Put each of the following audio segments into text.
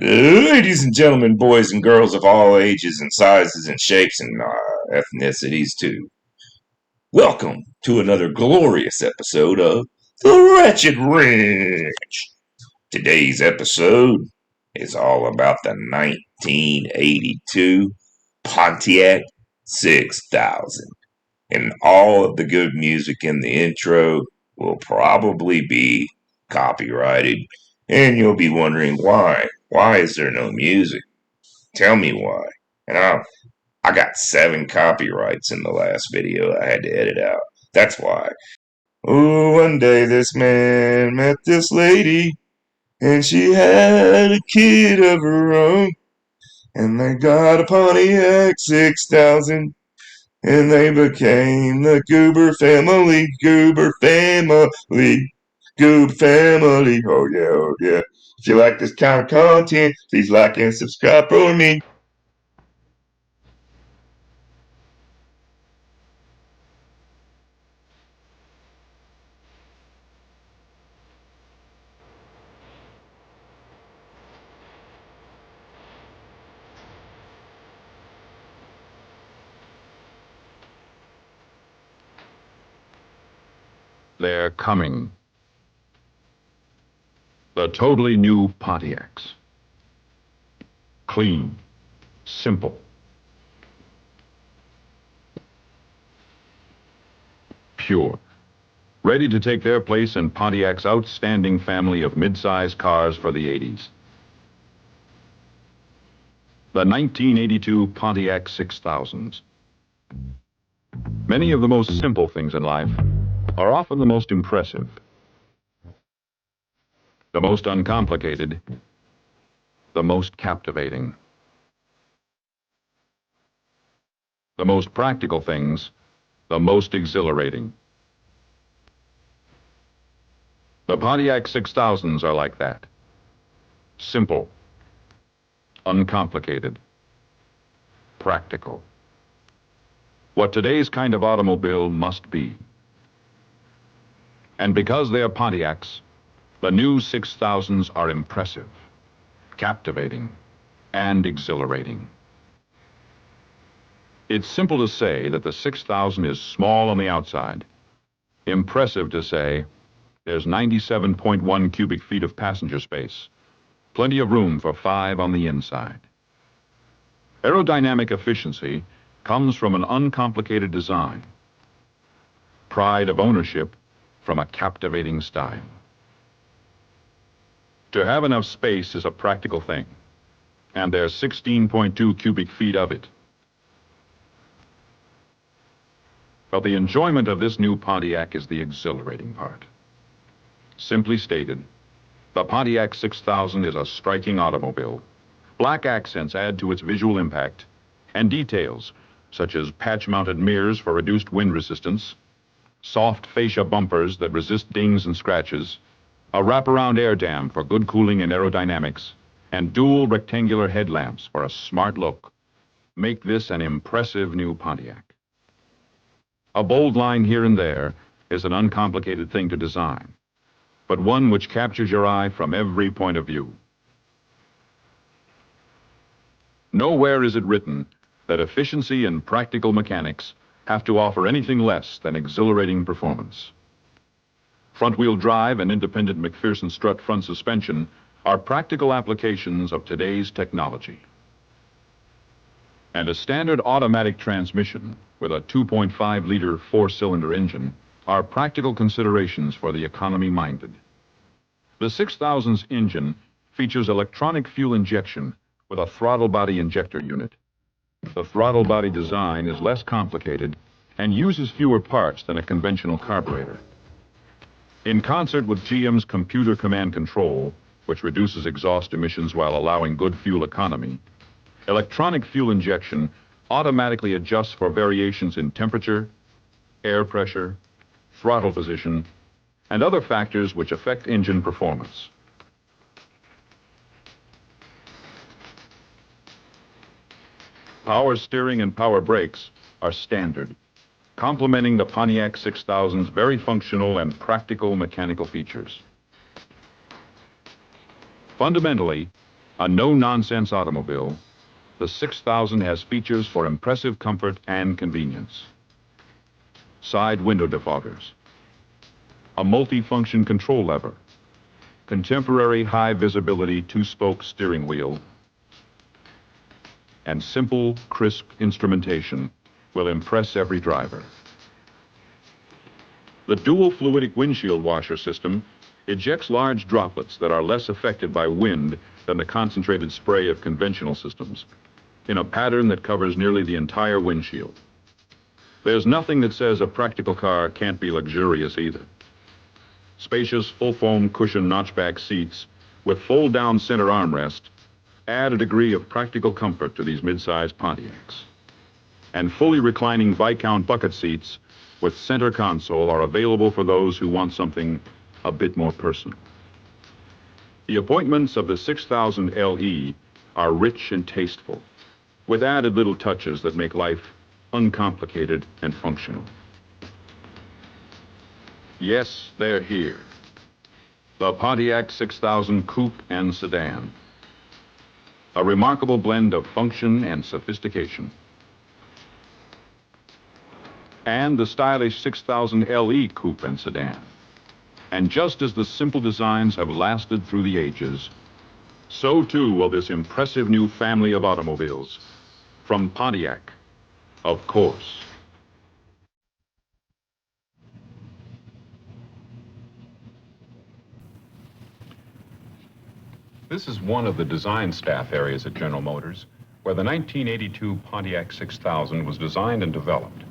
Ladies and gentlemen, boys and girls of all ages and sizes and shapes and ethnicities too. Welcome to another glorious episode of The Wretched Wrench. Today's episode is all about the 1982 Pontiac 6000. And all of the good music in the intro will probably be copyrighted. And you'll be wondering why. Why is there no music? Tell me why. And I got 7 copyrights in the last video I had to edit out. That's why. Oh, one day this man met this lady, and she had a kid of her own. And they got a Pontiac 6000, and they became the Goober family, Goober family, Goober family. Oh yeah, oh yeah. If you like this kind of content, please like and subscribe for me. They're coming. The totally new Pontiacs. Clean, simple, pure. Ready to take their place in Pontiac's outstanding family of mid-size cars for the 80s. The 1982 Pontiac 6000s. Many of the most simple things in life are often the most impressive, the most uncomplicated, the most captivating. The most practical things, the most exhilarating. The Pontiac 6000s are like that. Simple, uncomplicated, practical. What today's kind of automobile must be. And because they are Pontiacs, the new 6000s are impressive, captivating, and exhilarating. It's simple to say that the 6000 is small on the outside. Impressive to say there's 97.1 cubic feet of passenger space, plenty of room for 5 on the inside. Aerodynamic efficiency comes from an uncomplicated design. Pride of ownership from a captivating style. To have enough space is a practical thing, and there's 16.2 cubic feet of it. But the enjoyment of this new Pontiac is the exhilarating part. Simply stated, the Pontiac 6000 is a striking automobile. Black accents add to its visual impact, and details, such as patch-mounted mirrors for reduced wind resistance, soft fascia bumpers that resist dings and scratches, a wraparound air dam for good cooling and aerodynamics, and dual rectangular headlamps for a smart look, make this an impressive new Pontiac. A bold line here and there is an uncomplicated thing to design, but one which captures your eye from every point of view. Nowhere is it written that efficiency and practical mechanics have to offer anything less than exhilarating performance. Front-wheel drive and independent McPherson strut front suspension are practical applications of today's technology. And a standard automatic transmission with a 2.5-liter four-cylinder engine are practical considerations for the economy-minded. The 6000's engine features electronic fuel injection with a throttle body injector unit. The throttle body design is less complicated and uses fewer parts than a conventional carburetor. In concert with GM's computer command control, which reduces exhaust emissions while allowing good fuel economy, electronic fuel injection automatically adjusts for variations in temperature, air pressure, throttle position, and other factors which affect engine performance. Power steering and power brakes are standard, complementing the Pontiac 6000's very functional and practical mechanical features. Fundamentally, A no-nonsense automobile, the 6000 has features for impressive comfort and convenience. Side window defoggers, a multi-function control lever, contemporary high-visibility two-spoke steering wheel, and simple, crisp instrumentation will impress every driver. The dual fluidic windshield washer system ejects large droplets that are less affected by wind than the concentrated spray of conventional systems, in a pattern that covers nearly the entire windshield. There's nothing that says a practical car can't be luxurious either. Spacious, full-foam cushion notchback seats with fold-down center armrest add a degree of practical comfort to these mid-size Pontiacs. And fully reclining Viscount bucket seats with center console are available for those who want something a bit more personal. The appointments of the 6000 LE are rich and tasteful, with added little touches that make life uncomplicated and functional. Yes, they're here. The Pontiac 6000 Coupe and Sedan. A remarkable blend of function and sophistication. And the stylish 6000 LE Coupe and Sedan. And just as the simple designs have lasted through the ages, so too will this impressive new family of automobiles. From Pontiac, of course. This is one of the design staff areas at General Motors, where the 1982 Pontiac 6000 was designed and developed.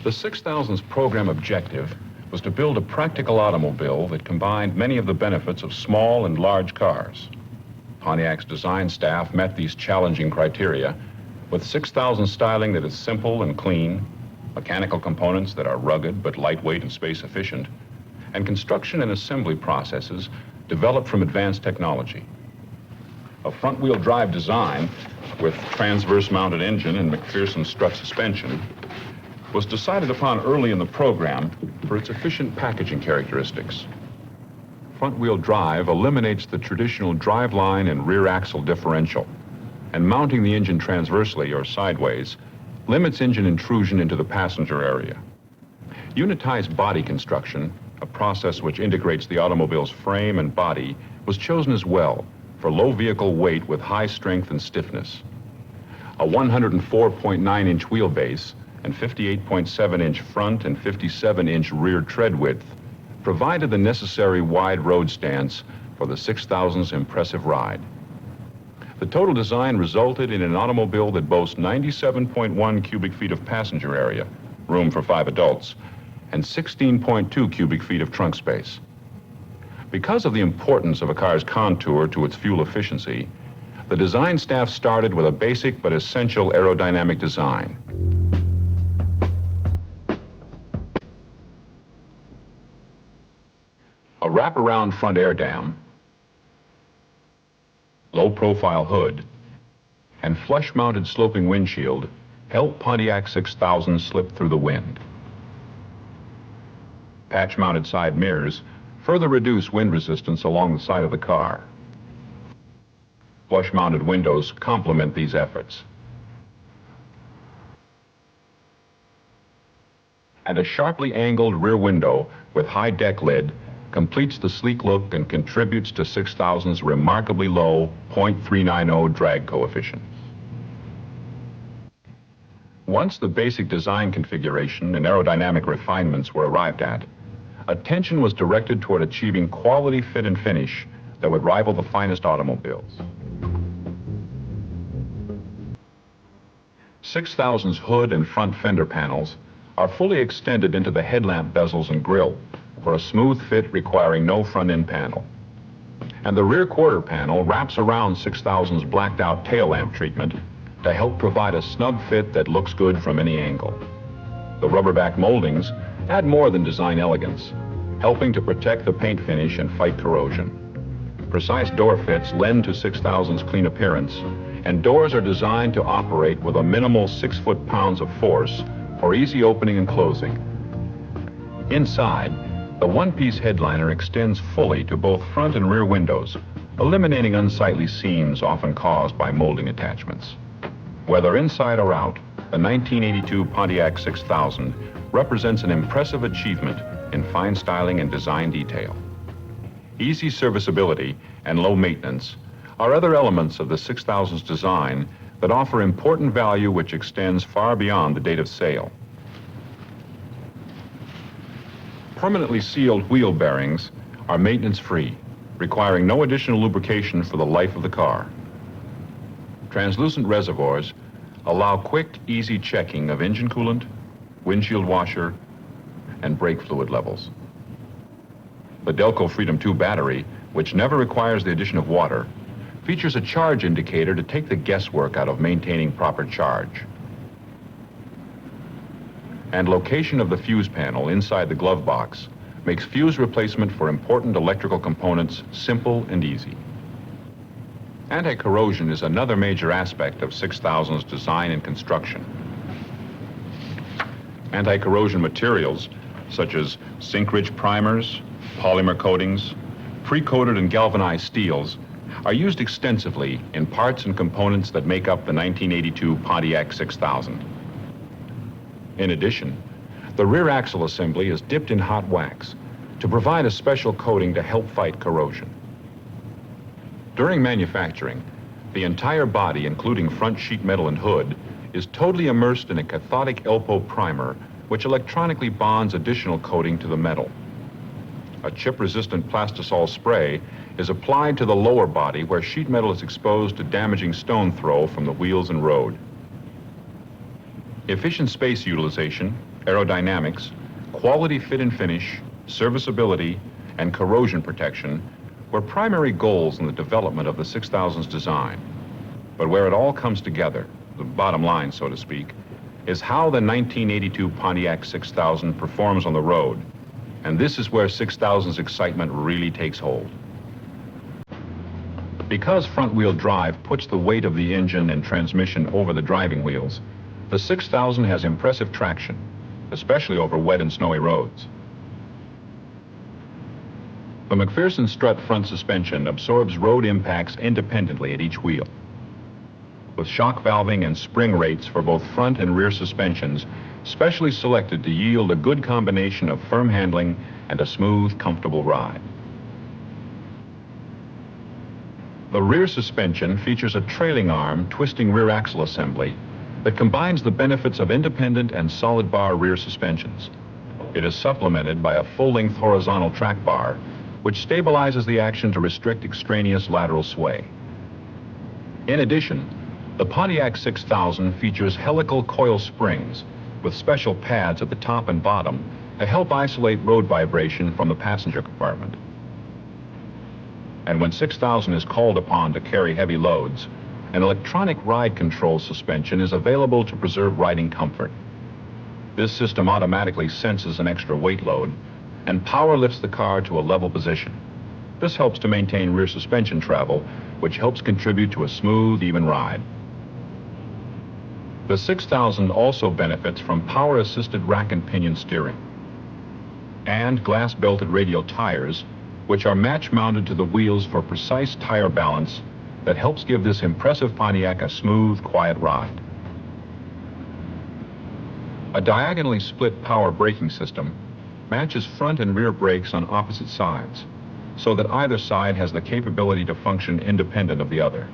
The 6000's program objective was to build a practical automobile that combined many of the benefits of small and large cars. Pontiac's design staff met these challenging criteria with 6000 styling that is simple and clean, mechanical components that are rugged but lightweight and space efficient, and construction and assembly processes developed from advanced technology. A front-wheel drive design with transverse-mounted engine and McPherson strut suspension was decided upon early in the program for its efficient packaging characteristics. Front-wheel drive eliminates the traditional driveline and rear axle differential, and mounting the engine transversely or sideways limits engine intrusion into the passenger area. Unitized body construction, a process which integrates the automobile's frame and body, was chosen as well for low vehicle weight with high strength and stiffness. A 104.9-inch wheelbase and 58.7-inch front and 57-inch rear tread width provided the necessary wide road stance for the 6000's impressive ride. The total design resulted in an automobile that boasts 97.1 cubic feet of passenger area, room for 5 adults, and 16.2 cubic feet of trunk space. Because of the importance of a car's contour to its fuel efficiency, the design staff started with a basic but essential aerodynamic design. A wraparound front air dam, low-profile hood, and flush-mounted sloping windshield help Pontiac 6000 slip through the wind. Patch-mounted side mirrors further reduce wind resistance along the side of the car. Flush-mounted windows complement these efforts. And a sharply angled rear window with high deck lid completes the sleek look and contributes to 6000's remarkably low 0.390 drag coefficient. Once the basic design configuration and aerodynamic refinements were arrived at, attention was directed toward achieving quality fit and finish that would rival the finest automobiles. 6000's hood and front fender panels are fully extended into the headlamp bezels and grille for a smooth fit requiring no front-end panel. And the rear quarter panel wraps around 6000's blacked-out tail lamp treatment to help provide a snug fit that looks good from any angle. The rubber-back moldings add more than design elegance, helping to protect the paint finish and fight corrosion. Precise door fits lend to 6000's clean appearance, and doors are designed to operate with a minimal 6 foot-pounds of force for easy opening and closing. Inside, the one-piece headliner extends fully to both front and rear windows, eliminating unsightly seams often caused by molding attachments. Whether inside or out, the 1982 Pontiac 6000 represents an impressive achievement in fine styling and design detail. Easy serviceability and low maintenance are other elements of the 6000's design that offer important value which extends far beyond the date of sale. Permanently sealed wheel bearings are maintenance-free, requiring no additional lubrication for the life of the car. Translucent reservoirs allow quick, easy checking of engine coolant, windshield washer, and brake fluid levels. The Delco Freedom 2 battery, which never requires the addition of water, features a charge indicator to take the guesswork out of maintaining proper charge. And location of the fuse panel inside the glove box makes fuse replacement for important electrical components simple and easy. Anti-corrosion is another major aspect of 6000's design and construction. Anti-corrosion materials such as sink-ridge primers, polymer coatings, pre-coated and galvanized steels are used extensively in parts and components that make up the 1982 Pontiac 6000. In addition, the rear axle assembly is dipped in hot wax to provide a special coating to help fight corrosion. During manufacturing, the entire body, including front sheet metal and hood, is totally immersed in a cathodic ELPO primer which electronically bonds additional coating to the metal. A chip-resistant plastisol spray is applied to the lower body where sheet metal is exposed to damaging stone throw from the wheels and road. Efficient space utilization, aerodynamics, quality fit and finish, serviceability, and corrosion protection were primary goals in the development of the 6000's design. But where it all comes together, the bottom line, so to speak, is how the 1982 Pontiac 6000 performs on the road. And this is where 6000's excitement really takes hold. Because front-wheel drive puts the weight of the engine and transmission over the driving wheels, the 6000 has impressive traction, especially over wet and snowy roads. The McPherson strut front suspension absorbs road impacts independently at each wheel, with shock valving and spring rates for both front and rear suspensions specially selected to yield a good combination of firm handling and a smooth, comfortable ride. The rear suspension features a trailing arm twisting rear axle assembly that combines the benefits of independent and solid bar rear suspensions. It is supplemented by a full-length horizontal track bar which stabilizes the action to restrict extraneous lateral sway. In addition, the Pontiac 6000 features helical coil springs with special pads at the top and bottom to help isolate road vibration from the passenger compartment. And when 6000 is called upon to carry heavy loads, an electronic ride control suspension is available to preserve riding comfort. This system automatically senses an extra weight load and power lifts the car to a level position. This helps to maintain rear suspension travel, which helps contribute to a smooth, even ride. The 6000 also benefits from power-assisted rack and pinion steering and glass-belted radial tires, which are match-mounted to the wheels for precise tire balance that helps give this impressive Pontiac a smooth, quiet ride. A diagonally split power braking system matches front and rear brakes on opposite sides, so that either side has the capability to function independent of the other.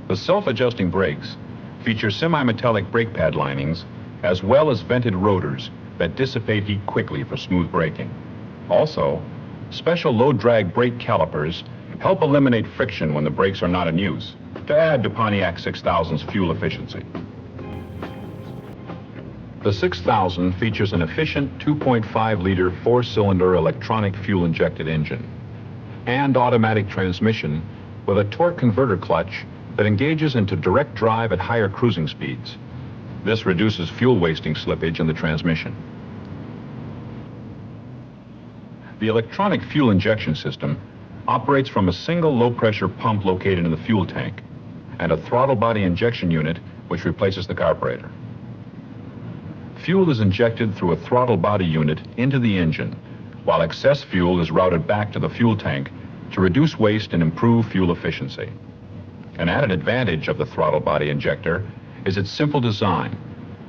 The self-adjusting brakes feature semi-metallic brake pad linings as well as vented rotors that dissipate heat quickly for smooth braking. Also, special low-drag brake calipers help eliminate friction when the brakes are not in use, to add to Pontiac 6000's fuel efficiency. The 6000 features an efficient 2.5-liter four-cylinder electronic fuel-injected engine and automatic transmission with a torque converter clutch that engages into direct drive at higher cruising speeds. This reduces fuel wasting slippage in the transmission. The electronic fuel injection system operates from a single low-pressure pump located in the fuel tank and a throttle body injection unit which replaces the carburetor. Fuel is injected through a throttle body unit into the engine, while excess fuel is routed back to the fuel tank to reduce waste and improve fuel efficiency. An added advantage of the throttle body injector is its simple design,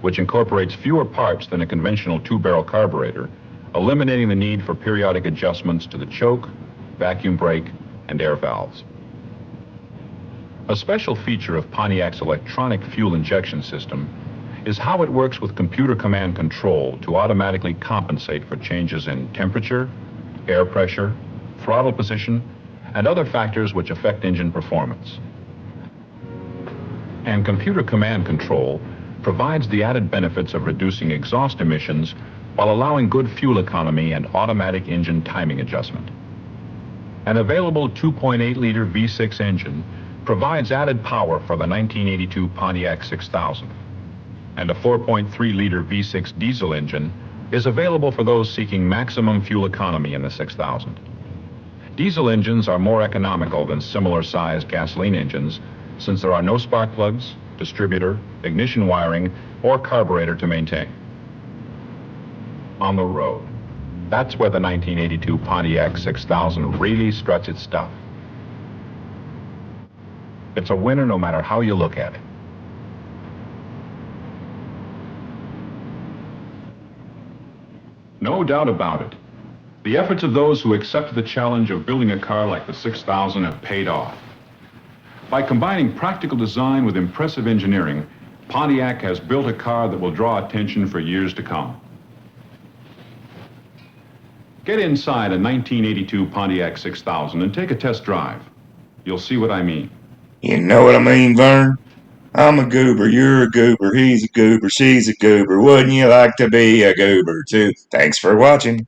which incorporates fewer parts than a conventional two-barrel carburetor, eliminating the need for periodic adjustments to the choke, vacuum brake, and air valves. A special feature of Pontiac's electronic fuel injection system is how it works with computer command control to automatically compensate for changes in temperature, air pressure, throttle position, and other factors which affect engine performance. And computer command control provides the added benefits of reducing exhaust emissions while allowing good fuel economy and automatic engine timing adjustment. An available 2.8-liter V6 engine provides added power for the 1982 Pontiac 6000, and a 4.3-liter V6 diesel engine is available for those seeking maximum fuel economy in the 6000. Diesel engines are more economical than similar-sized gasoline engines since there are no spark plugs, distributor, ignition wiring, or carburetor to maintain. On the road, that's where the 1982 Pontiac 6000 really struts its stuff. It's a winner no matter how you look at it. No doubt about it. The efforts of those who accepted the challenge of building a car like the 6000 have paid off. By combining practical design with impressive engineering, Pontiac has built a car that will draw attention for years to come. Get inside a 1982 Pontiac 6000 and take a test drive. You'll see what I mean. You know what I mean, Vern? I'm a goober, you're a goober, he's a goober, she's a goober. Wouldn't you like to be a goober too? Thanks for watching.